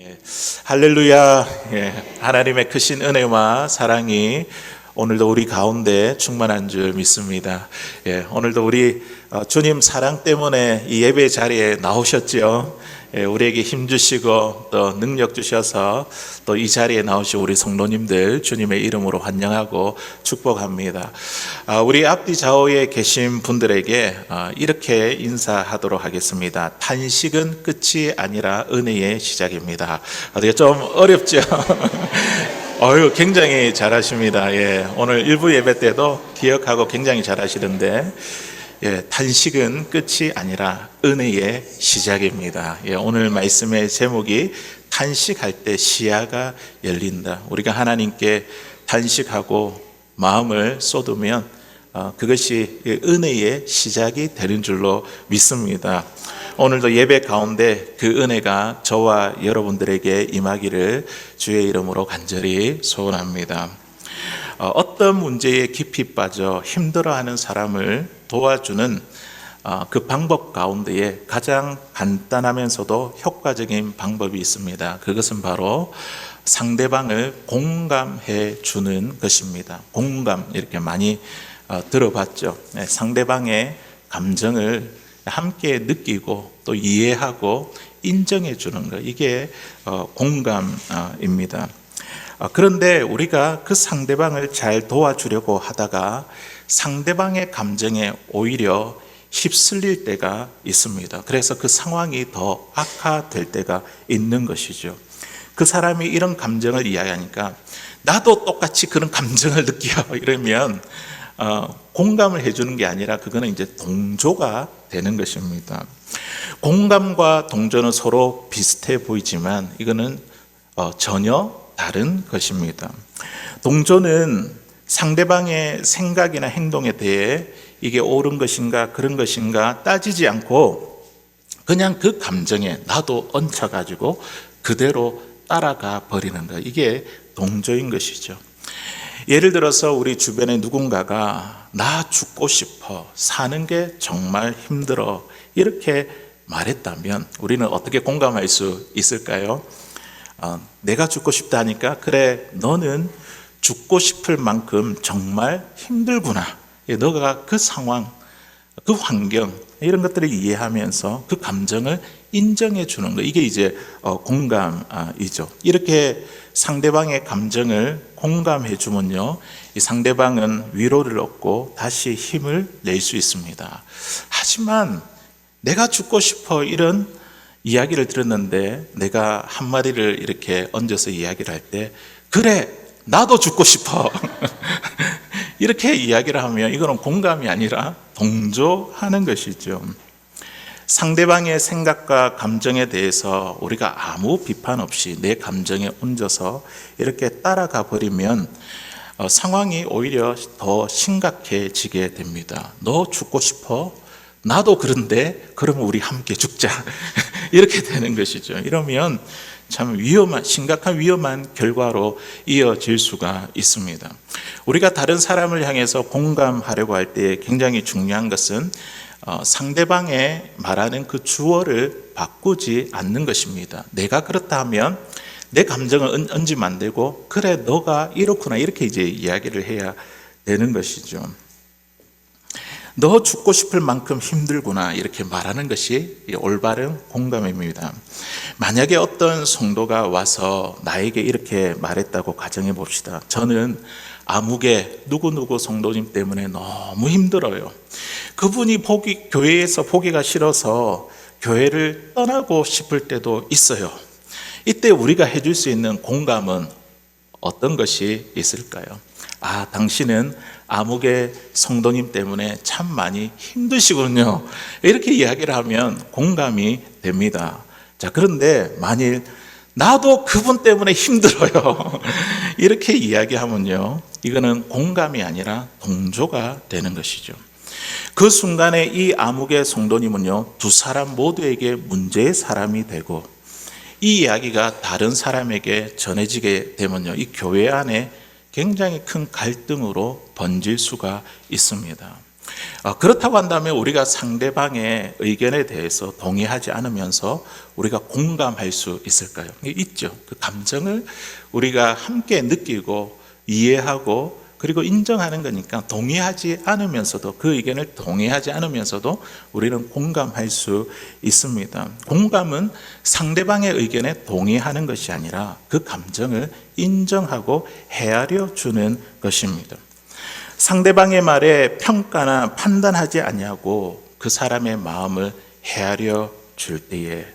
예, 할렐루야. 예, 하나님의 크신 은혜와 사랑이 오늘도 우리 가운데 충만한 줄 믿습니다. 예, 오늘도 우리 주님 사랑 때문에 이 예배 자리에 나오셨죠. 예, 우리에게 힘 주시고 또 능력 주셔서 또 이 자리에 나오신 우리 성도님들 주님의 이름으로 환영하고 축복합니다. 우리 앞뒤 좌우에 계신 분들에게 이렇게 인사하도록 하겠습니다. 탄식은 끝이 아니라 은혜의 시작입니다. 되게 좀 어렵죠? 굉장히 잘하십니다. 예, 오늘 일부 예배 때도 기억하고 굉장히 잘하시던데, 예, 탄식은 끝이 아니라 은혜의 시작입니다. 예, 오늘 말씀의 제목이 탄식할 때 시야가 열린다. 우리가 하나님께 탄식하고 마음을 쏟으면 그것이 은혜의 시작이 되는 줄로 믿습니다. 오늘도 예배 가운데 그 은혜가 저와 여러분들에게 임하기를 주의 이름으로 간절히 소원합니다. 어떤 문제에 깊이 빠져 힘들어하는 사람을 도와주는 그 방법 가운데에 가장 간단하면서도 효과적인 방법이 있습니다. 그것은 바로 상대방을 공감해 주는 것입니다. 공감, 이렇게 많이 들어봤죠. 상대방의 감정을 함께 느끼고 또 이해하고 인정해 주는 것, 이게 공감입니다. 그런데 우리가 그 상대방을 잘 도와주려고 하다가 상대방의 감정에 오히려 휩쓸릴 때가 있습니다. 그래서 그 상황이 더 악화될 때가 있는 것이죠. 그 사람이 이런 감정을 이야기하니까 나도 똑같이 그런 감정을 느껴 이러면 공감을 해주는 게 아니라 그거는 이제 동조가 되는 것입니다. 공감과 동조는 서로 비슷해 보이지만 이거는 전혀 다른 것입니다. 동조는 상대방의 생각이나 행동에 대해 이게 옳은 것인가 그런 것인가 따지지 않고 그냥 그 감정에 나도 얹혀가지고 그대로 따라가 버리는 것, 이게 동조인 것이죠. 예를 들어서 우리 주변에 누군가가 나 죽고 싶어, 사는 게 정말 힘들어 이렇게 말했다면 우리는 어떻게 공감할 수 있을까요? 내가 죽고 싶다니까 그래, 너는 죽고 싶을 만큼 정말 힘들구나. 너가 그 상황, 그 환경 이런 것들을 이해하면서 그 감정을 인정해 주는 거, 이게 이제 공감이죠. 이렇게 상대방의 감정을 공감해 주면요, 이 상대방은 위로를 얻고 다시 힘을 낼 수 있습니다. 하지만 내가 죽고 싶어 이런 이야기를 들었는데 내가 한마디를 이렇게 얹어서 이야기를 할 때 그래 나도 죽고 싶어 이렇게 이야기를 하면 이거는 공감이 아니라 동조하는 것이죠. 상대방의 생각과 감정에 대해서 우리가 아무 비판 없이 내 감정에 얹어서 이렇게 따라가 버리면 상황이 오히려 더 심각해지게 됩니다. 너 죽고 싶어? 나도 그런데 그러면 우리 함께 죽자 이렇게 되는 것이죠. 이러면 참 심각한 위험한 결과로 이어질 수가 있습니다. 우리가 다른 사람을 향해서 공감하려고 할 때 굉장히 중요한 것은 상대방의 말하는 그 주어를 바꾸지 않는 것입니다. 내가 그렇다 하면 내 감정을 얹으면 안 되고 그래 너가 이렇구나 이렇게 이제 이야기를 해야 되는 것이죠. 너 죽고 싶을 만큼 힘들구나 이렇게 말하는 것이 올바른 공감입니다. 만약에 어떤 성도가 와서 나에게 이렇게 말했다고 가정해 봅시다. 저는 아무개 누구누구 성도님 때문에 너무 힘들어요. 그분이 교회에서 보기가 싫어서 교회를 떠나고 싶을 때도 있어요. 이때 우리가 해줄 수 있는 공감은 어떤 것이 있을까요? 당신은 아무개 성도님 때문에 참 많이 힘드시군요. 이렇게 이야기를 하면 공감이 됩니다. 자, 그런데 만일 나도 그분 때문에 힘들어요. 이렇게 이야기하면요, 이거는 공감이 아니라 동조가 되는 것이죠. 그 순간에 이 아무개 성도님은요, 두 사람 모두에게 문제의 사람이 되고 이 이야기가 다른 사람에게 전해지게 되면요, 이 교회 안에 굉장히 큰 갈등으로 번질 수가 있습니다. 그렇다고 한다면 우리가 상대방의 의견에 대해서 동의하지 않으면서 우리가 공감할 수 있을까요? 있죠. 그 감정을 우리가 함께 느끼고 이해하고 그리고 인정하는 거니까 동의하지 않으면서도 그 의견을 동의하지 않으면서도 우리는 공감할 수 있습니다. 공감은 상대방의 의견에 동의하는 것이 아니라 그 감정을 인정하고 헤아려 주는 것입니다. 상대방의 말에 평가나 판단하지 아니하고 그 사람의 마음을 헤아려 줄 때에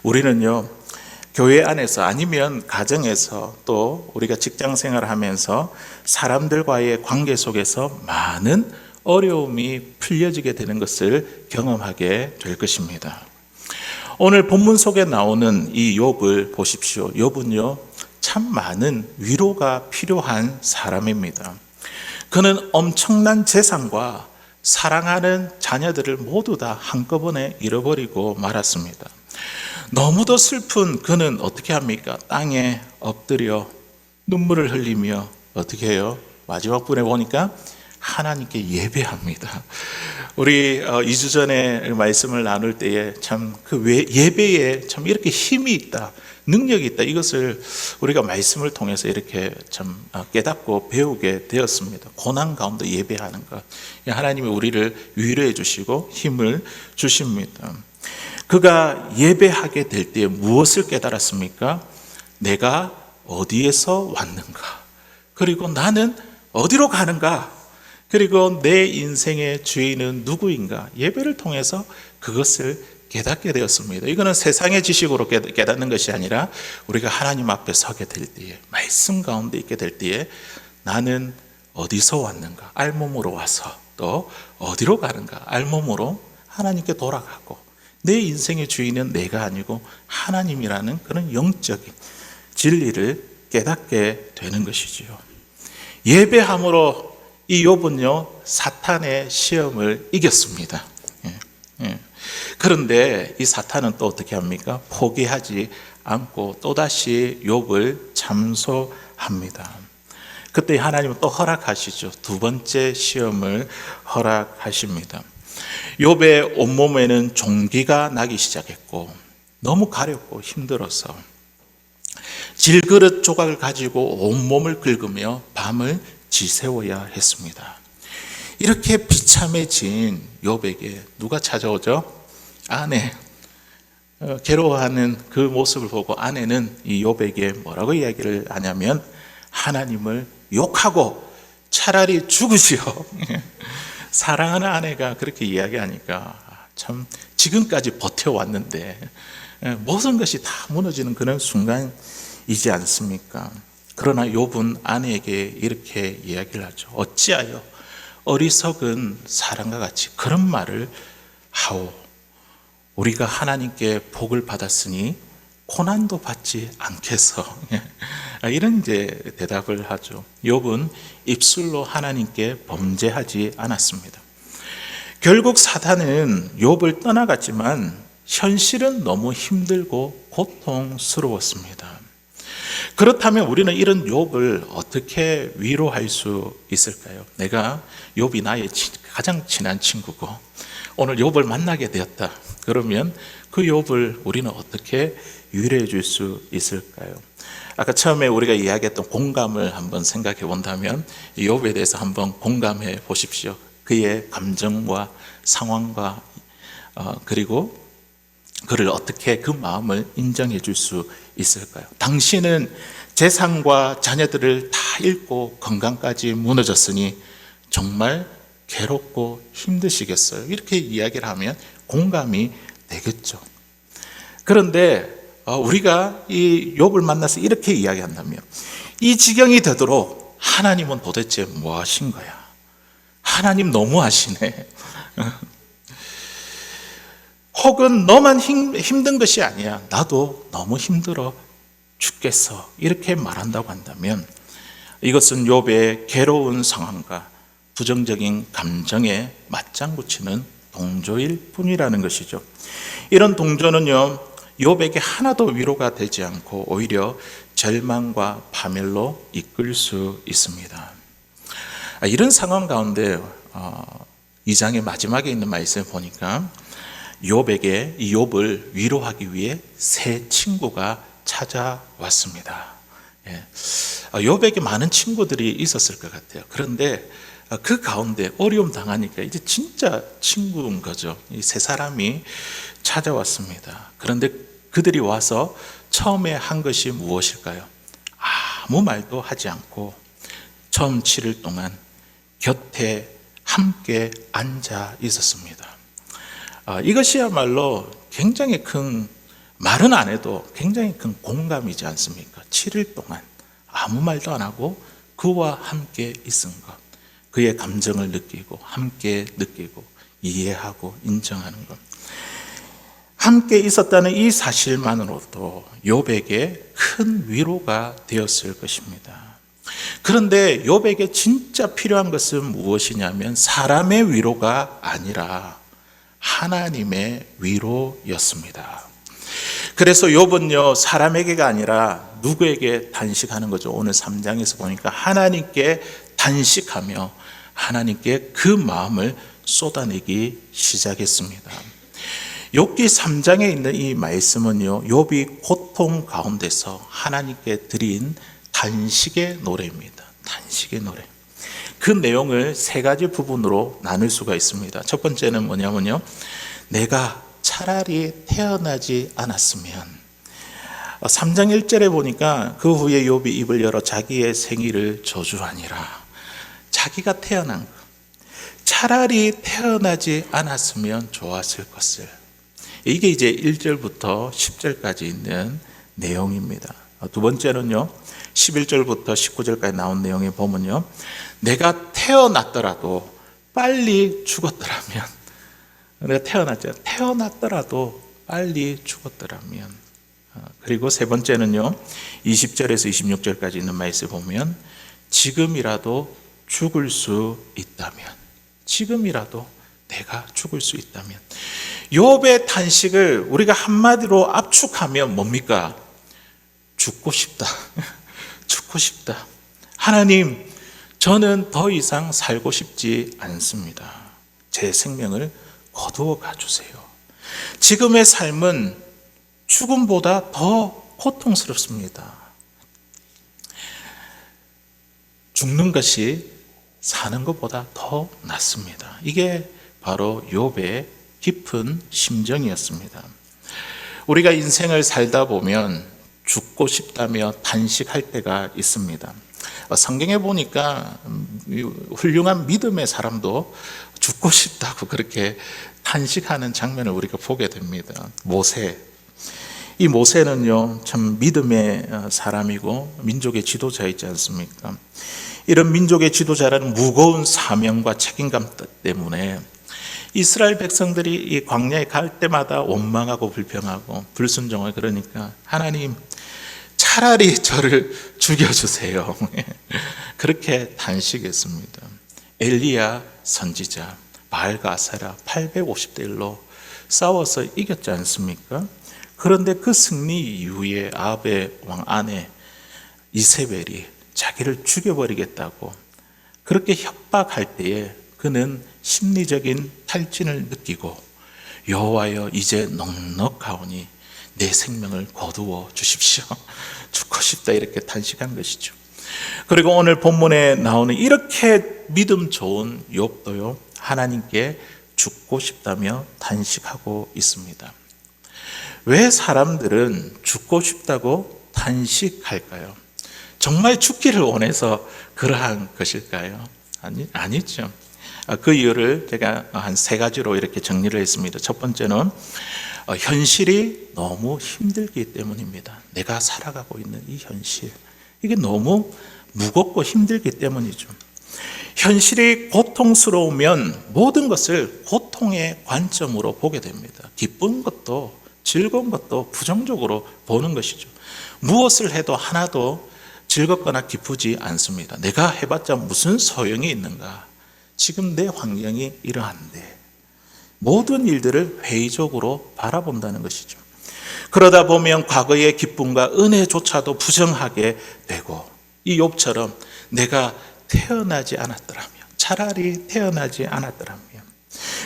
우리는요, 교회 안에서 아니면 가정에서 또 우리가 직장 생활을 하면서 사람들과의 관계 속에서 많은 어려움이 풀려지게 되는 것을 경험하게 될 것입니다. 오늘 본문 속에 나오는 이 욥을 보십시오. 욥은요, 참 많은 위로가 필요한 사람입니다. 그는 엄청난 재산과 사랑하는 자녀들을 모두 다 한꺼번에 잃어버리고 말았습니다. 너무도 슬픈 그는 어떻게 합니까? 땅에 엎드려 눈물을 흘리며 어떻게 해요? 마지막 분에 보니까 하나님께 예배합니다. 우리 2주 전에 말씀을 나눌 때에 참 그 예배에 참 이렇게 힘이 있다, 능력이 있다, 이것을 우리가 말씀을 통해서 이렇게 참 깨닫고 배우게 되었습니다. 고난 가운데 예배하는 것, 하나님이 우리를 위로해 주시고 힘을 주십니다. 그가 예배하게 될 때 무엇을 깨달았습니까? 내가 어디에서 왔는가? 그리고 나는 어디로 가는가? 그리고 내 인생의 주인은 누구인가? 예배를 통해서 그것을 깨닫게 되었습니다. 이거는 세상의 지식으로 깨닫는 것이 아니라 우리가 하나님 앞에 서게 될 때에, 말씀 가운데 있게 될 때에 나는 어디서 왔는가? 알몸으로 와서 또 어디로 가는가? 알몸으로 하나님께 돌아가고 내 인생의 주인은 내가 아니고 하나님이라는 그런 영적인 진리를 깨닫게 되는 것이지요. 예배함으로 이 욥은요, 사탄의 시험을 이겼습니다. 그런데 이 사탄은 또 어떻게 합니까? 포기하지 않고 또다시 욥을 참소합니다. 그때 하나님은 또 허락하시죠. 두 번째 시험을 허락하십니다. 욥의 온몸에는 종기가 나기 시작했고 너무 가렵고 힘들어서 질그릇 조각을 가지고 온몸을 긁으며 밤을 지새워야 했습니다. 이렇게 비참해진 욥에게 누가 찾아오죠? 아내. 괴로워하는 그 모습을 보고 아내는 이 욥에게 뭐라고 이야기를 하냐면 하나님을 욕하고 차라리 죽으시오. 사랑하는 아내가 그렇게 이야기하니까 참 지금까지 버텨왔는데 모든 것이 다 무너지는 그런 순간이지 않습니까? 그러나 욥은 아내에게 이렇게 이야기를 하죠. 어찌하여 어리석은 사람과 같이 그런 말을 하오. 우리가 하나님께 복을 받았으니 고난도 받지 않겠어. 이런 이제 대답을 하죠. 욥은 입술로 하나님께 범죄하지 않았습니다. 결국 사탄은 욥을 떠나갔지만 현실은 너무 힘들고 고통스러웠습니다. 그렇다면 우리는 이런 욥을 어떻게 위로할 수 있을까요? 내가 욥이 나의 가장 친한 친구고 오늘 욥을 만나게 되었다. 그러면 그 욥을 우리는 어떻게 위로해 줄 수 있을까요? 아까 처음에 우리가 이야기했던 공감을 한번 생각해 본다면 욥에 대해서 한번 공감해 보십시오. 그의 감정과 상황과 그리고 그를 어떻게 그 마음을 인정해 줄 수 있을까요? 당신은 재산과 자녀들을 다 잃고 건강까지 무너졌으니 정말 괴롭고 힘드시겠어요. 이렇게 이야기를 하면 공감이 되겠죠. 그런데 우리가 이 욥을 만나서 이렇게 이야기한다면 이 지경이 되도록 하나님은 도대체 뭐 하신 거야? 하나님 너무하시네. 혹은 너만 힘든 것이 아니야. 나도 너무 힘들어 죽겠어. 이렇게 말한다고 한다면 이것은 욥의 괴로운 상황과 부정적인 감정에 맞장구 치는 동조일 뿐이라는 것이죠. 이런 동조는요, 욥에게 하나도 위로가 되지 않고 오히려 절망과 파멸로 이끌 수 있습니다. 이런 상황 가운데 2장의 마지막에 있는 말씀을 보니까 욥에게 이 욥을 위로하기 위해 세 친구가 찾아왔습니다. 예. 욥에게 많은 친구들이 있었을 것 같아요. 그런데 그 가운데 어려움 당하니까 이제 진짜 친구인 거죠. 이 세 사람이 찾아왔습니다. 그런데 그들이 와서 처음에 한 것이 무엇일까요? 아무 말도 하지 않고 처음 7일 동안 곁에 함께 앉아 있었습니다. 이것이야말로 굉장히 큰, 말은 안 해도 굉장히 큰 공감이지 않습니까? 7일 동안 아무 말도 안 하고 그와 함께 있은 것, 그의 감정을 느끼고 함께 느끼고 이해하고 인정하는 것, 함께 있었다는 이 사실만으로도 욥에게 큰 위로가 되었을 것입니다. 그런데 욥에게 진짜 필요한 것은 무엇이냐면 사람의 위로가 아니라 하나님의 위로였습니다. 그래서 욥은요, 사람에게가 아니라 누구에게 단식하는 거죠? 오늘 3장에서 보니까 하나님께 단식하며 하나님께 그 마음을 쏟아내기 시작했습니다. 욥기 3장에 있는 이 말씀은요, 욥이 고통 가운데서 하나님께 드린 단식의 노래입니다. 단식의 노래. 그 내용을 세 가지 부분으로 나눌 수가 있습니다. 첫 번째는 뭐냐면요, 내가 차라리 태어나지 않았으면. 3장 1절에 보니까 그 후에 욥이 입을 열어 자기의 생일을 저주하니라. 자기가 태어난 것, 차라리 태어나지 않았으면 좋았을 것을. 이게 이제 1절부터 10절까지 있는 내용입니다. 두 번째는요, 11절부터 19절까지 나온 내용에 보면요, 내가 태어났더라도 빨리 죽었더라면, 내가 태어났더라도 빨리 죽었더라면. 그리고 세 번째는요, 20절에서 26절까지 있는 말씀 보면 지금이라도 죽을 수 있다면, 지금이라도 내가 죽을 수 있다면. 욥의 탄식을 우리가 한마디로 압축하면 뭡니까? 죽고 싶다. 죽고 싶다. 하나님, 저는 더 이상 살고 싶지 않습니다. 제 생명을 거두어 가주세요. 지금의 삶은 죽음보다 더 고통스럽습니다. 죽는 것이 사는 것보다 더 낫습니다. 이게 바로 욥의 깊은 심정이었습니다. 우리가 인생을 살다 보면 죽고 싶다며 단식할 때가 있습니다. 성경에 보니까 훌륭한 믿음의 사람도 죽고 싶다고 그렇게 탄식하는 장면을 우리가 보게 됩니다. 모세. 이 모세는요, 참 믿음의 사람이고 민족의 지도자이지 않습니까? 이런 민족의 지도자라는 무거운 사명과 책임감 때문에 이스라엘 백성들이 이 광야에 갈 때마다 원망하고 불평하고 불순종을, 그러니까 하나님 차라리 저를 죽여주세요. 그렇게 단식했습니다. 엘리야 선지자 바알과 아세라 850대 1로 싸워서 이겼지 않습니까? 그런데 그 승리 이후에 아합의 왕 아내 이세벨이 자기를 죽여버리겠다고 그렇게 협박할 때에 그는 심리적인 탈진을 느끼고 여호와여 이제 넉넉하오니 내 생명을 거두어 주십시오. 죽고 싶다 이렇게 탄식한 것이죠. 그리고 오늘 본문에 나오는 이렇게 믿음 좋은 욥도요, 하나님께 죽고 싶다며 단식하고 있습니다. 왜 사람들은 죽고 싶다고 단식할까요? 정말 죽기를 원해서 그러한 것일까요? 아니죠. 그 이유를 제가 한 세 가지로 이렇게 정리를 했습니다. 첫 번째는 현실이 너무 힘들기 때문입니다. 내가 살아가고 있는 이 현실, 이게 너무 무겁고 힘들기 때문이죠. 현실이 고통스러우면 모든 것을 고통의 관점으로 보게 됩니다. 기쁜 것도 즐거운 것도 부정적으로 보는 것이죠. 무엇을 해도 하나도 즐겁거나 기쁘지 않습니다. 내가 해봤자 무슨 소용이 있는가? 지금 내 환경이 이러한데, 모든 일들을 회의적으로 바라본다는 것이죠. 그러다 보면 과거의 기쁨과 은혜조차도 부정하게 되고, 이 욥처럼 내가 태어나지 않았더라면, 차라리 태어나지 않았더라면,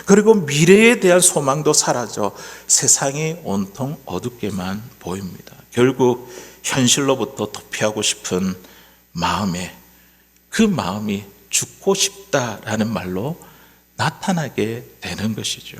그리고 미래에 대한 소망도 사라져 세상이 온통 어둡게만 보입니다. 결국 현실로부터 도피하고 싶은 그 마음이 죽고 싶다라는 말로 나타나게 되는 것이죠.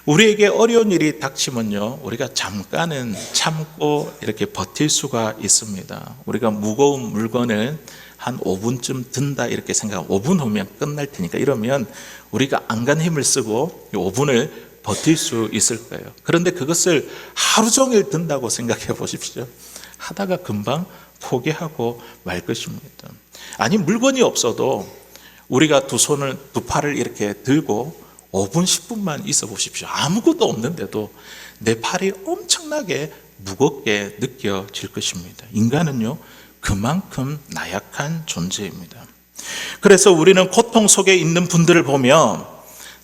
우리에게 어려운 일이 닥치면요, 우리가 잠깐은 참고 이렇게 버틸 수가 있습니다. 우리가 무거운 물건을 한 5분쯤 든다 이렇게 생각하고 5분 후면 끝날 테니까 이러면 우리가 안간 힘을 쓰고 5분을 버틸 수 있을 거예요. 그런데 그것을 하루 종일 든다고 생각해 보십시오. 하다가 금방 포기하고 말 것입니다. 아니, 물건이 없어도 우리가 두 팔을 이렇게 들고 5분, 10분만 있어 보십시오. 아무것도 없는데도 내 팔이 엄청나게 무겁게 느껴질 것입니다. 인간은요, 그만큼 나약한 존재입니다. 그래서 우리는 고통 속에 있는 분들을 보면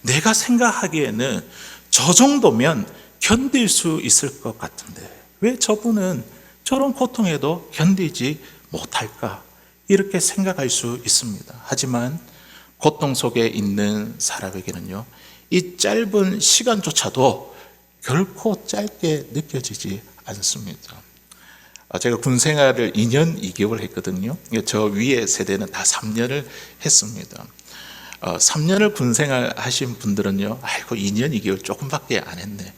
내가 생각하기에는 저 정도면 견딜 수 있을 것 같은데 왜 저분은 저런 고통에도 견디지 못할까? 이렇게 생각할 수 있습니다. 하지만 고통 속에 있는 사람에게는요, 이 짧은 시간조차도 결코 짧게 느껴지지 않습니다. 제가 군 생활을 2년 2개월 했거든요. 저 위에 세대는 다 3년을 했습니다. 3년을 군 생활 하신 분들은요, 아이고 2년 2개월 조금밖에 안 했네.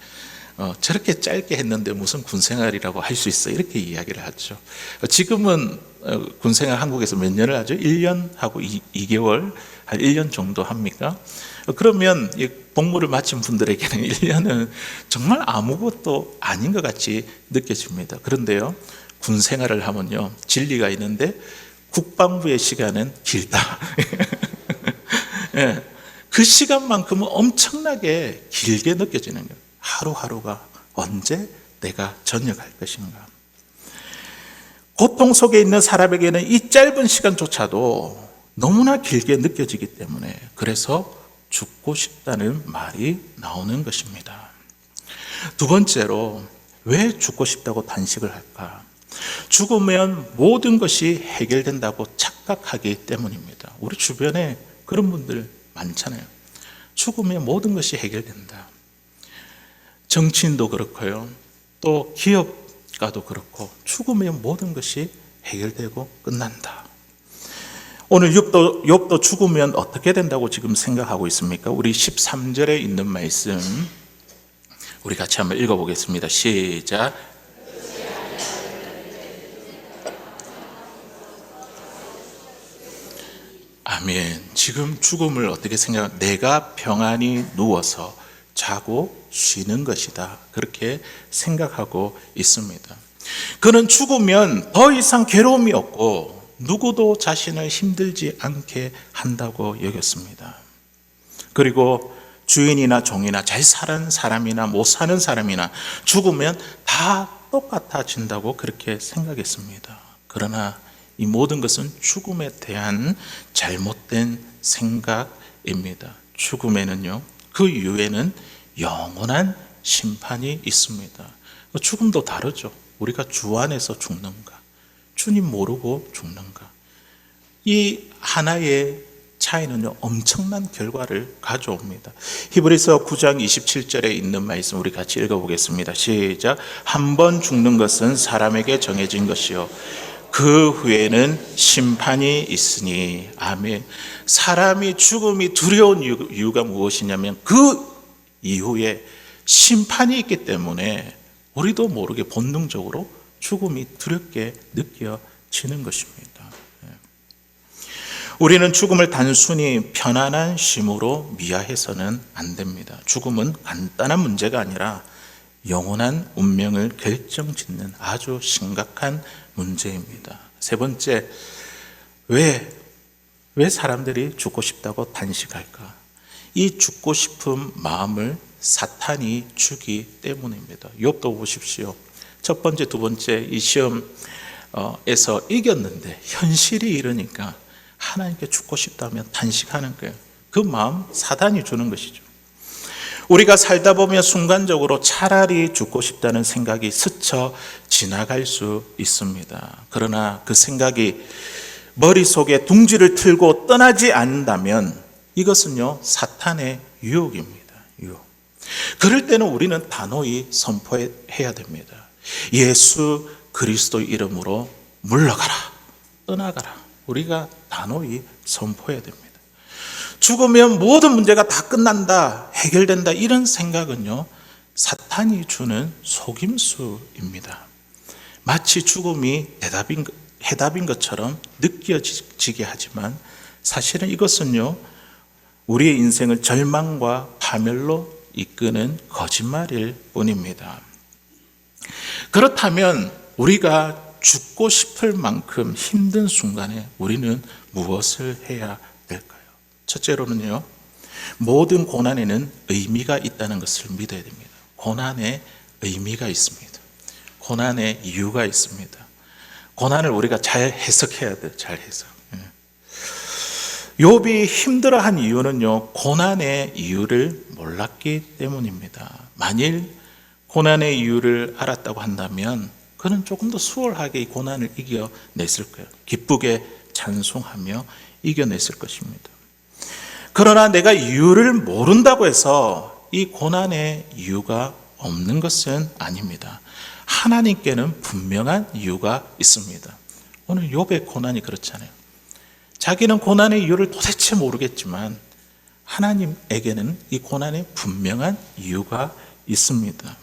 저렇게 짧게 했는데 무슨 군 생활이라고 할 수 있어, 이렇게 이야기를 하죠. 지금은 군 생활 한국에서 몇 년을 하죠? 1년하고 2개월, 한 1년 정도 합니까? 그러면 이 복무를 마친 분들에게는 1년은 정말 아무것도 아닌 것 같이 느껴집니다. 그런데요, 군 생활을 하면요, 진리가 있는데 국방부의 시간은 길다. 예, 그 시간만큼은 엄청나게 길게 느껴지는 거예요. 하루하루가 언제 내가 전역할 것인가. 고통 속에 있는 사람에게는 이 짧은 시간조차도 너무나 길게 느껴지기 때문에 그래서 죽고 싶다는 말이 나오는 것입니다. 두 번째로, 왜 죽고 싶다고 단식을 할까? 죽으면 모든 것이 해결된다고 착각하기 때문입니다. 우리 주변에 그런 분들 많잖아요. 죽으면 모든 것이 해결된다. 정치인도 그렇고요, 또 기업가도 그렇고 죽으면 모든 것이 해결되고 끝난다. 오늘 욥도 죽으면 어떻게 된다고 지금 생각하고 있습니까? 우리 13절에 있는 말씀 우리 같이 한번 읽어보겠습니다. 시작. 아멘. 지금 죽음을 어떻게 생각하면 내가 평안히 누워서 자고 쉬는 것이다, 그렇게 생각하고 있습니다. 그는 죽으면 더 이상 괴로움이 없고 누구도 자신을 힘들지 않게 한다고 여겼습니다. 그리고 주인이나 종이나 잘 사는 사람이나 못 사는 사람이나 죽으면 다 똑같아진다고 그렇게 생각했습니다. 그러나 이 모든 것은 죽음에 대한 잘못된 생각입니다. 죽음에는요, 그 이후에는 영원한 심판이 있습니다. 죽음도 다르죠. 우리가 주 안에서 죽는가, 주님 모르고 죽는가. 이 하나의 차이는요, 엄청난 결과를 가져옵니다. 히브리서 9장 27절에 있는 말씀 우리 같이 읽어보겠습니다. 시작. 한 번 죽는 것은 사람에게 정해진 것이요 그 후에는 심판이 있으니. 아멘. 사람이 죽음이 두려운 이유가 무엇이냐면 그 이후에 심판이 있기 때문에 우리도 모르게 본능적으로 죽음이 두렵게 느껴지는 것입니다. 우리는 죽음을 단순히 편안한 쉼으로 미화해서는 안 됩니다. 죽음은 간단한 문제가 아니라 영원한 운명을 결정짓는 아주 심각한 문제입니다. 세 번째, 왜 사람들이 죽고 싶다고 단식할까? 이 죽고 싶은 마음을 사탄이 주기 때문입니다. 욥도 보십시오. 첫 번째, 두 번째 이 시험에서 이겼는데 현실이 이러니까 하나님께 죽고 싶다면 단식하는 거예요. 그 마음 사단이 주는 것이죠. 우리가 살다 보면 순간적으로 차라리 죽고 싶다는 생각이 스쳐 지나갈 수 있습니다. 그러나 그 생각이 머릿속에 둥지를 틀고 떠나지 않는다면 이것은요, 사탄의 유혹입니다. 유혹. 그럴 때는 우리는 단호히 선포해야 됩니다. 예수 그리스도 이름으로 물러가라, 떠나가라. 우리가 단호히 선포해야 됩니다. 죽으면 모든 문제가 다 끝난다, 해결된다, 이런 생각은요, 사탄이 주는 속임수입니다. 마치 죽음이 해답인 것처럼 느껴지게 하지만 사실은 이것은요, 우리의 인생을 절망과 파멸로 이끄는 거짓말일 뿐입니다. 그렇다면 우리가 죽고 싶을 만큼 힘든 순간에 우리는 무엇을 해야 될까요? 첫째로는요, 모든 고난에는 의미가 있다는 것을 믿어야 됩니다. 고난에 의미가 있습니다. 고난에 이유가 있습니다. 고난을 우리가 잘 해석해야 돼요. 잘 해석. 욥이 힘들어한 이유는요, 고난의 이유를 몰랐기 때문입니다. 만일 고난의 이유를 알았다고 한다면 그는 조금 더 수월하게 이 고난을 이겨냈을 거예요. 기쁘게 찬송하며 이겨냈을 것입니다. 그러나 내가 이유를 모른다고 해서 이 고난의 이유가 없는 것은 아닙니다. 하나님께는 분명한 이유가 있습니다. 오늘 욥의 고난이 그렇잖아요. 자기는 고난의 이유를 도대체 모르겠지만 하나님에게는 이 고난에 분명한 이유가 있습니다.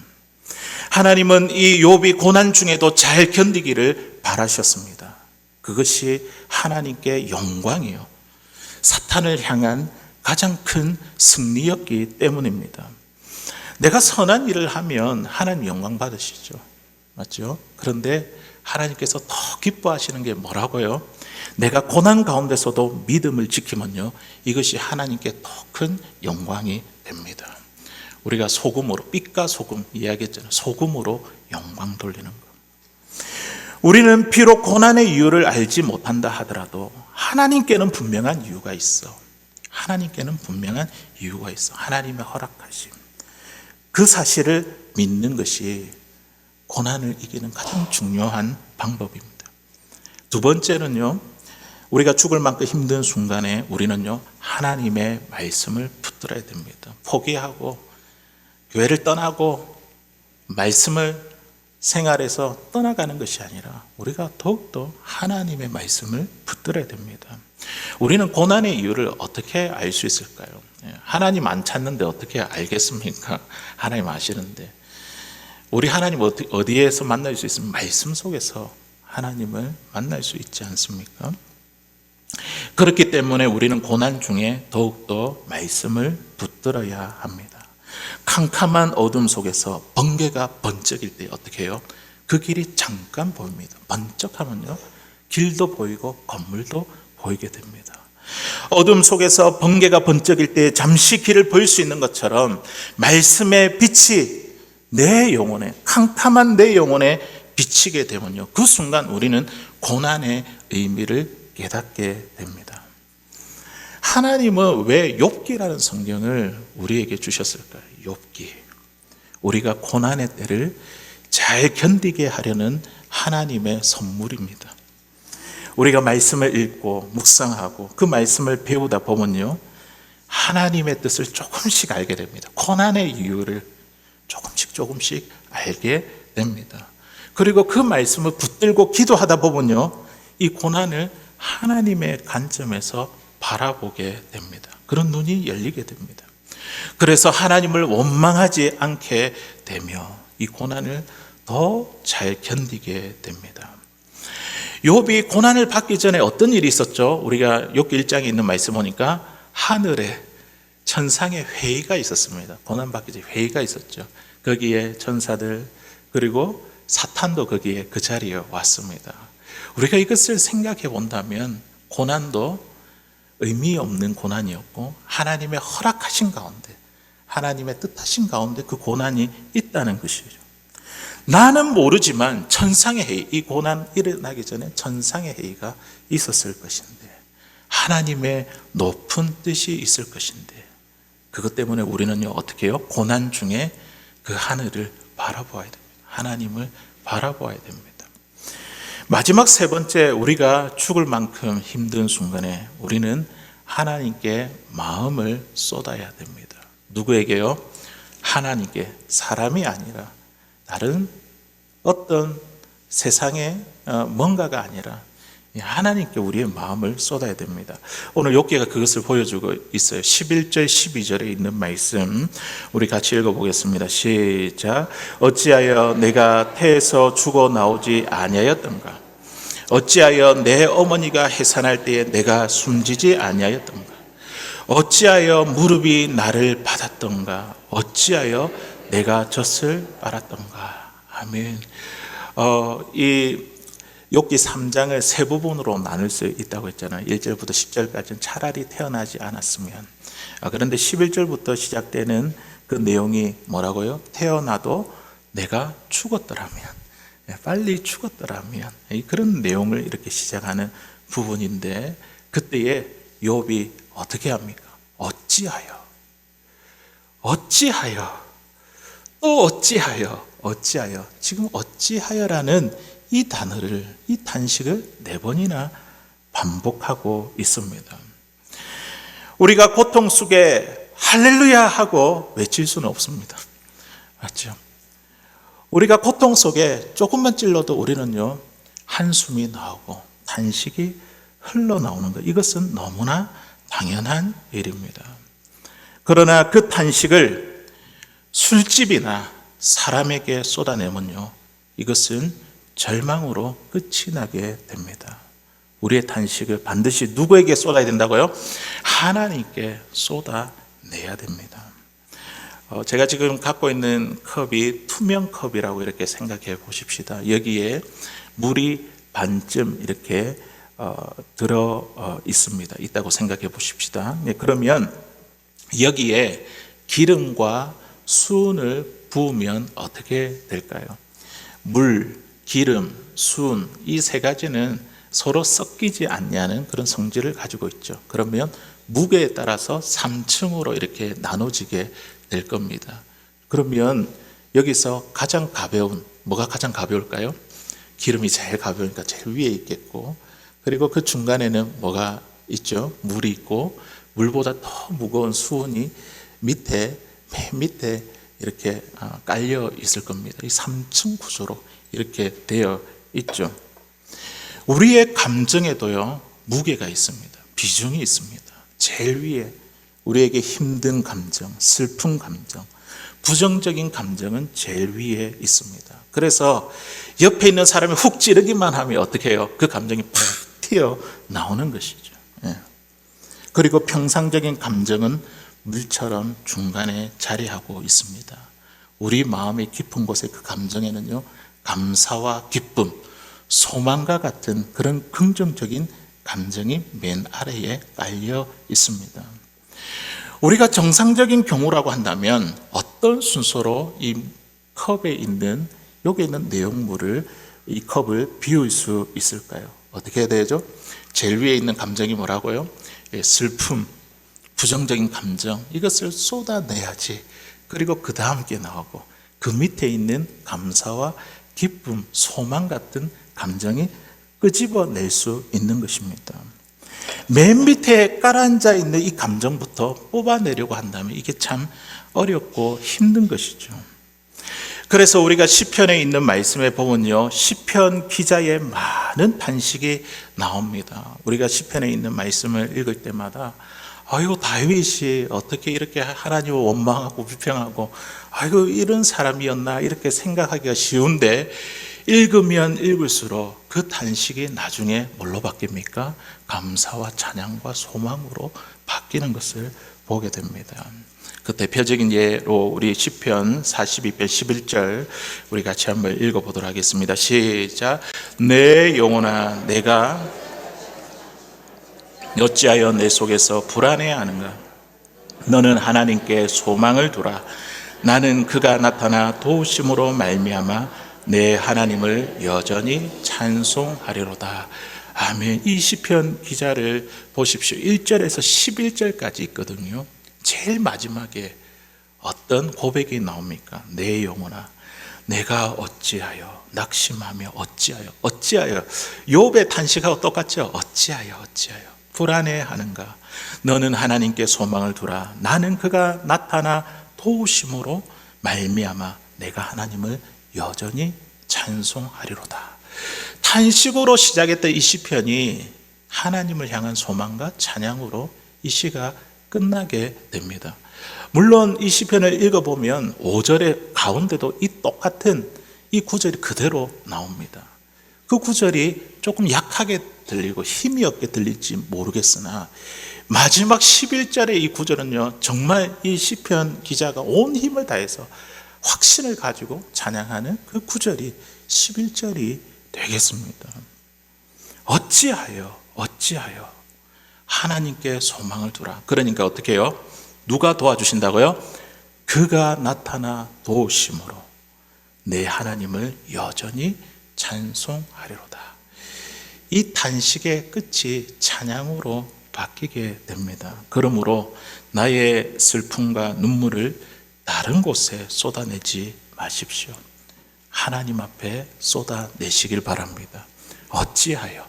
하나님은 이 욥이 고난 중에도 잘 견디기를 바라셨습니다. 그것이 하나님께 영광이요, 사탄을 향한 가장 큰 승리였기 때문입니다. 내가 선한 일을 하면 하나님 영광 받으시죠. 맞죠? 그런데 하나님께서 더 기뻐하시는 게 뭐라고요? 내가 고난 가운데서도 믿음을 지키면요, 이것이 하나님께 더 큰 영광이 됩니다. 우리가 소금으로, 빛과 소금 이야기했잖아요. 소금으로 영광 돌리는 것. 우리는 비록 고난의 이유를 알지 못한다 하더라도 하나님께는 분명한 이유가 있어. 하나님께는 분명한 이유가 있어. 하나님의 허락하심. 그 사실을 믿는 것이 고난을 이기는 가장 중요한 방법입니다. 두 번째는요, 우리가 죽을 만큼 힘든 순간에 우리는요, 하나님의 말씀을 붙들어야 됩니다. 포기하고 교회를 떠나고 말씀을 생활에서 떠나가는 것이 아니라 우리가 더욱더 하나님의 말씀을 붙들어야 됩니다. 우리는 고난의 이유를 어떻게 알 수 있을까요? 하나님 안 찾는데 어떻게 알겠습니까? 하나님 아시는데. 우리 하나님 어디에서 만날 수 있으면 말씀 속에서 하나님을 만날 수 있지 않습니까? 그렇기 때문에 우리는 고난 중에 더욱더 말씀을 붙들어야 합니다. 캄캄한 어둠 속에서 번개가 번쩍일 때 어떻게 해요? 그 길이 잠깐 보입니다. 번쩍하면요, 길도 보이고 건물도 보이게 됩니다. 어둠 속에서 번개가 번쩍일 때 잠시 길을 보일 수 있는 것처럼 말씀의 빛이 내 영혼에, 캄캄한 내 영혼에 비치게 되면요, 그 순간 우리는 고난의 의미를 깨닫게 됩니다. 하나님은 왜 욥기라는 성경을 우리에게 주셨을까요? 욥기. 우리가 고난의 때를 잘 견디게 하려는 하나님의 선물입니다. 우리가 말씀을 읽고 묵상하고 그 말씀을 배우다 보면요, 하나님의 뜻을 조금씩 알게 됩니다. 고난의 이유를 조금씩 알게 됩니다. 그리고 그 말씀을 붙들고 기도하다 보면요, 이 고난을 하나님의 관점에서 바라보게 됩니다. 그런 눈이 열리게 됩니다. 그래서 하나님을 원망하지 않게 되며 이 고난을 더 잘 견디게 됩니다. 욥이 고난을 받기 전에 어떤 일이 있었죠? 우리가 욥기 1장에 있는 말씀 보니까 하늘에 천상의 회의가 있었습니다. 고난 받기 전에 회의가 있었죠. 거기에 천사들 그리고 사탄도 거기에 그 자리에 왔습니다. 우리가 이것을 생각해 본다면 고난도 의미 없는 고난이었고 하나님의 허락하신 가운데, 하나님의 뜻하신 가운데 그 고난이 있다는 것이죠. 나는 모르지만 천상의 회의, 이 고난 일어나기 전에 천상의 회의가 있었을 것인데, 하나님의 높은 뜻이 있을 것인데, 그것 때문에 우리는요, 어떻게 해요? 고난 중에 그 하늘을 바라보아야 됩니다. 하나님을 바라보아야 됩니다. 마지막 세 번째, 우리가 죽을 만큼 힘든 순간에 우리는 하나님께 마음을 쏟아야 됩니다. 누구에게요? 하나님께. 사람이 아니라, 다른 어떤 세상의 뭔가가 아니라 하나님께 우리의 마음을 쏟아야 됩니다. 오늘 욥기가 그것을 보여주고 있어요. 11절 12절에 있는 말씀 우리 같이 읽어보겠습니다. 시작. 어찌하여 내가 태에서 죽어 나오지 아니하였던가? 어찌하여 내 어머니가 해산할 때에 내가 숨지지 아니하였던가? 어찌하여 무릎이 나를 받았던가? 어찌하여 내가 젖을 빨았던가? 아멘. 이 욥기 3장을 세 부분으로 나눌 수 있다고 했잖아요. 1절부터 10절까지는 차라리 태어나지 않았으면. 그런데 11절부터 시작되는 그 내용이 뭐라고요? 태어나도 내가 죽었더라면, 빨리 죽었더라면, 그런 내용을 이렇게 시작하는 부분인데, 그때에 욥이 어떻게 합니까? 어찌하여, 또 어찌하여. 지금 어찌하여라는 이 단어를, 이 단식을 4번이나 반복하고 있습니다. 우리가 고통 속에 할렐루야 하고 외칠 수는 없습니다. 맞죠? 우리가 고통 속에 조금만 찔러도 우리는요, 한숨이 나오고 단식이 흘러나오는 것, 이것은 너무나 당연한 일입니다. 그러나 그 단식을 술집이나 사람에게 쏟아내면요, 이것은 절망으로 끝이 나게 됩니다. 우리의 단식을 반드시 누구에게 쏟아야 된다고요? 하나님께 쏟아내야 됩니다. 제가 지금 갖고 있는 컵이 투명 컵이라고 이렇게 생각해 보십시다. 여기에 물이 반쯤 이렇게 들어 있다고 생각해 보십시다. 그러면 여기에 기름과 수은을 부으면 어떻게 될까요? 물, 기름, 수은, 이 세 가지는 서로 섞이지 않냐는 그런 성질을 가지고 있죠. 그러면 무게에 따라서 3층으로 이렇게 나눠지게 될 겁니다. 그러면 여기서 가장 가벼운, 뭐가 가장 가벼울까요? 기름이 제일 가벼우니까 제일 위에 있겠고, 그리고 그 중간에는 뭐가 있죠? 물이 있고, 물보다 더 무거운 수은이 밑에, 맨 밑에 이렇게 깔려 있을 겁니다. 이 3층 구조로 이렇게 되어 있죠. 우리의 감정에도요, 무게가 있습니다. 비중이 있습니다. 제일 위에 우리에게 힘든 감정, 슬픈 감정, 부정적인 감정은 제일 위에 있습니다. 그래서 옆에 있는 사람이 훅 찌르기만 하면 어떻게 해요? 그 감정이 팍 튀어 나오는 것이죠. 그리고 평상적인 감정은 물처럼 중간에 자리하고 있습니다. 우리 마음의 깊은 곳에 그 감정에는요, 감사와 기쁨, 소망과 같은 그런 긍정적인 감정이 맨 아래에 깔려 있습니다. 우리가 정상적인 경우라고 한다면 어떤 순서로 이 컵에 있는, 여기 있는 내용물을, 이 컵을 비울 수 있을까요? 어떻게 해야 되죠? 제일 위에 있는 감정이 뭐라고요? 슬픔, 부정적인 감정, 이것을 쏟아내야지. 그리고 그 다음 게 나오고, 그 밑에 있는 감사와 기쁨, 소망 같은 감정이 끄집어낼 수 있는 것입니다. 맨 밑에 깔아앉아 있는 이 감정부터 뽑아내려고 한다면 이게 참 어렵고 힘든 것이죠. 그래서 우리가 시편에 있는 말씀에 보면요, 시편 기자의 많은 단식이 나옵니다. 우리가 시편에 있는 말씀을 읽을 때마다 아이고, 다윗이 어떻게 이렇게 하나님을 원망하고 비평하고, 아이고, 이런 사람이었나 이렇게 생각하기가 쉬운데, 읽으면 읽을수록 그 단식이 나중에 뭘로 바뀝니까? 감사와 찬양과 소망으로 바뀌는 것을 보게 됩니다. 그 대표적인 예로 우리 시편 42편 11절 우리 같이 한번 읽어보도록 하겠습니다. 시작. 내 영혼아, 내가 어찌하여 내 속에서 불안해하는가? 너는 하나님께 소망을 두라. 나는 그가 나타나 도우심으로 말미암아 내 하나님을 여전히 찬송하리로다. 아멘. 이 시편 기자를 보십시오. 1절에서 11절까지 있거든요. 제일 마지막에 어떤 고백이 나옵니까? 내 영혼아, 내가 어찌하여 낙심하며 어찌하여 욥의 탄식하고 똑같죠? 어찌하여 불안해하는가? 너는 하나님께 소망을 두라. 나는 그가 나타나 도우심으로 말미암아 내가 하나님을 여전히 찬송하리로다. 탄식으로 시작했던 이 시편이 하나님을 향한 소망과 찬양으로 이 시가 끝나게 됩니다. 물론 이 시편을 읽어보면 5절의 가운데도 이 똑같은 이 구절이 그대로 나옵니다. 그 구절이 조금 약하게 들리고 힘이 없게 들릴지 모르겠으나 마지막 11절의 이 구절은요, 정말 이 시편 기자가 온 힘을 다해서 확신을 가지고 찬양하는 그 구절이 11절이 되겠습니다. 어찌하여 하나님께 소망을 두라. 그러니까 어떻게 해요? 누가 도와주신다고요? 그가 나타나 도우심으로 내 하나님을 여전히 찬송하리로다. 이 탄식의 끝이 찬양으로 바뀌게 됩니다. 그러므로 나의 슬픔과 눈물을 다른 곳에 쏟아내지 마십시오. 하나님 앞에 쏟아내시길 바랍니다. 어찌하여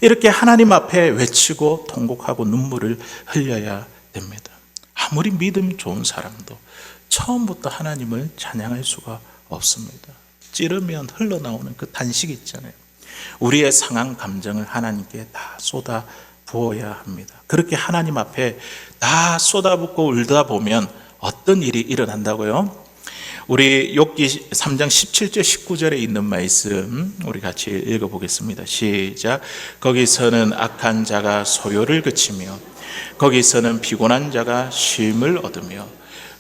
이렇게 하나님 앞에 외치고 통곡하고 눈물을 흘려야 됩니다. 아무리 믿음 좋은 사람도 처음부터 하나님을 찬양할 수가 없습니다. 찌르면 흘러나오는 그 탄식이 있잖아요. 우리의 상한 감정을 하나님께 다 쏟아 부어야 합니다. 그렇게 하나님 앞에 다 쏟아붓고 울다 보면 어떤 일이 일어난다고요? 우리 욥기 3장 17절 19절에 있는 말씀 우리 같이 읽어보겠습니다. 시작. 거기서는 악한 자가 소요를 그치며 거기서는 피곤한 자가 쉼을 얻으며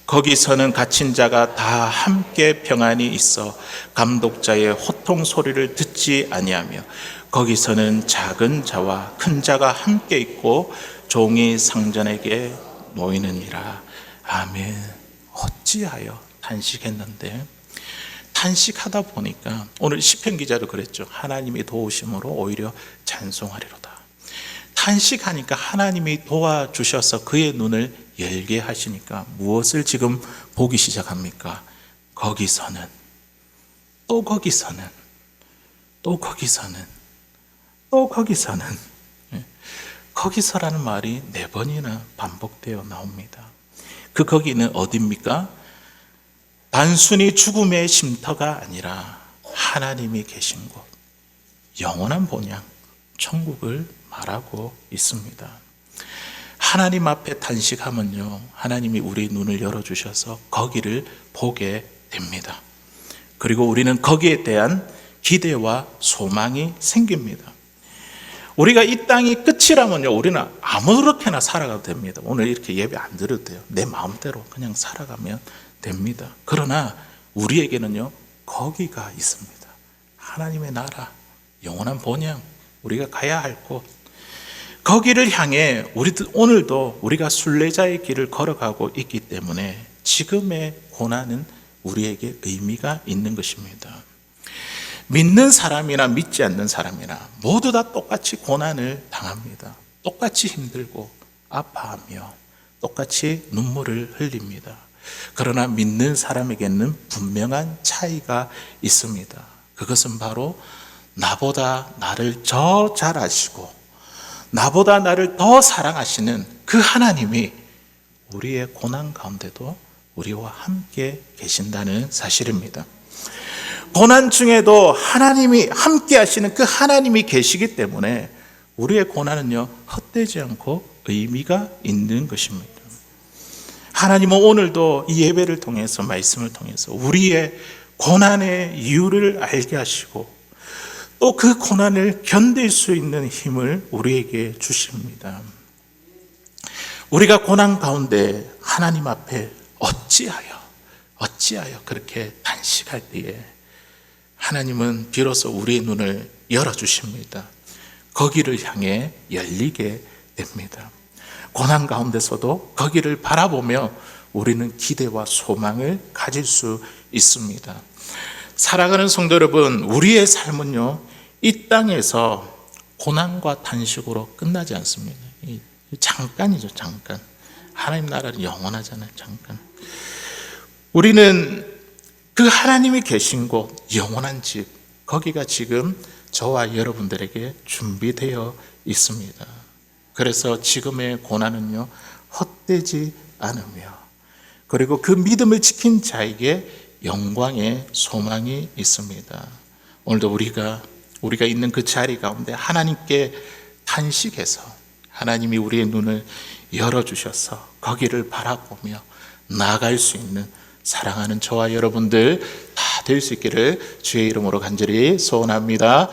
거기서는 갇힌 자가 다 함께 평안히 있어 감독자의 호통 소리를 듣지 아니하며 거기서는 작은 자와 큰 자가 함께 있고 종이 상전에게 놓이느니라. 아멘. 어찌하여 탄식했는데, 탄식하다 보니까 오늘 시편 기자도 그랬죠. 하나님이 도우심으로 오히려 찬송하리로다. 탄식하니까 하나님이 도와주셔서 그의 눈을 열게 하시니까 무엇을 지금 보기 시작합니까? 거기서는 또 거기서는 거기서라는 말이 4번이나 반복되어 나옵니다. 그 거기는 어디입니까? 단순히 죽음의 쉼터가 아니라 하나님이 계신 곳, 영원한 본향, 천국을 말하고 있습니다. 하나님 앞에 탄식하면요, 하나님이 우리 눈을 열어주셔서 거기를 보게 됩니다. 그리고 우리는 거기에 대한 기대와 소망이 생깁니다. 우리가 이 땅이 끝이라면요, 우리는 아무렇게나 살아가도 됩니다. 오늘 이렇게 예배 안 드려도 돼요. 내 마음대로 그냥 살아가면 됩니다. 그러나 우리에게는요, 거기가 있습니다. 하나님의 나라, 영원한 본향, 우리가 가야 할 곳, 거기를 향해 오늘도 우리가 순례자의 길을 걸어가고 있기 때문에 지금의 고난은 우리에게 의미가 있는 것입니다. 믿는 사람이나 믿지 않는 사람이나 모두 다 똑같이 고난을 당합니다. 똑같이 힘들고 아파하며 똑같이 눈물을 흘립니다. 그러나 믿는 사람에게는 분명한 차이가 있습니다. 그것은 바로 나보다 나를 더 잘 아시고 나보다 나를 더 사랑하시는 그 하나님이 우리의 고난 가운데도 우리와 함께 계신다는 사실입니다. 고난 중에도 하나님이 함께 하시는 그 하나님이 계시기 때문에 우리의 고난은요, 헛되지 않고 의미가 있는 것입니다. 하나님은 오늘도 이 예배를 통해서, 말씀을 통해서 우리의 고난의 이유를 알게 하시고 또 그 고난을 견딜 수 있는 힘을 우리에게 주십니다. 우리가 고난 가운데 하나님 앞에 어찌하여 그렇게 탄식할 때에 하나님은 비로소 우리의 눈을 열어주십니다. 거기를 향해 열리게 됩니다. 고난 가운데서도 거기를 바라보며 우리는 기대와 소망을 가질 수 있습니다. 사랑하는 성도 여러분, 우리의 삶은요, 이 땅에서 고난과 탄식으로 끝나지 않습니다. 잠깐이죠, 잠깐. 하나님 나라는 영원하잖아요, 잠깐. 우리는 그 하나님이 계신 곳, 영원한 집, 거기가 지금 저와 여러분들에게 준비되어 있습니다. 그래서 지금의 고난은요, 헛되지 않으며, 그리고 그 믿음을 지킨 자에게 영광의 소망이 있습니다. 오늘도 우리가 있는 그 자리 가운데 하나님께 탄식해서 하나님이 우리의 눈을 열어주셔서 거기를 바라보며 나아갈 수 있는 사랑하는 저와 여러분들 다 될 수 있기를 주의 이름으로 간절히 소원합니다.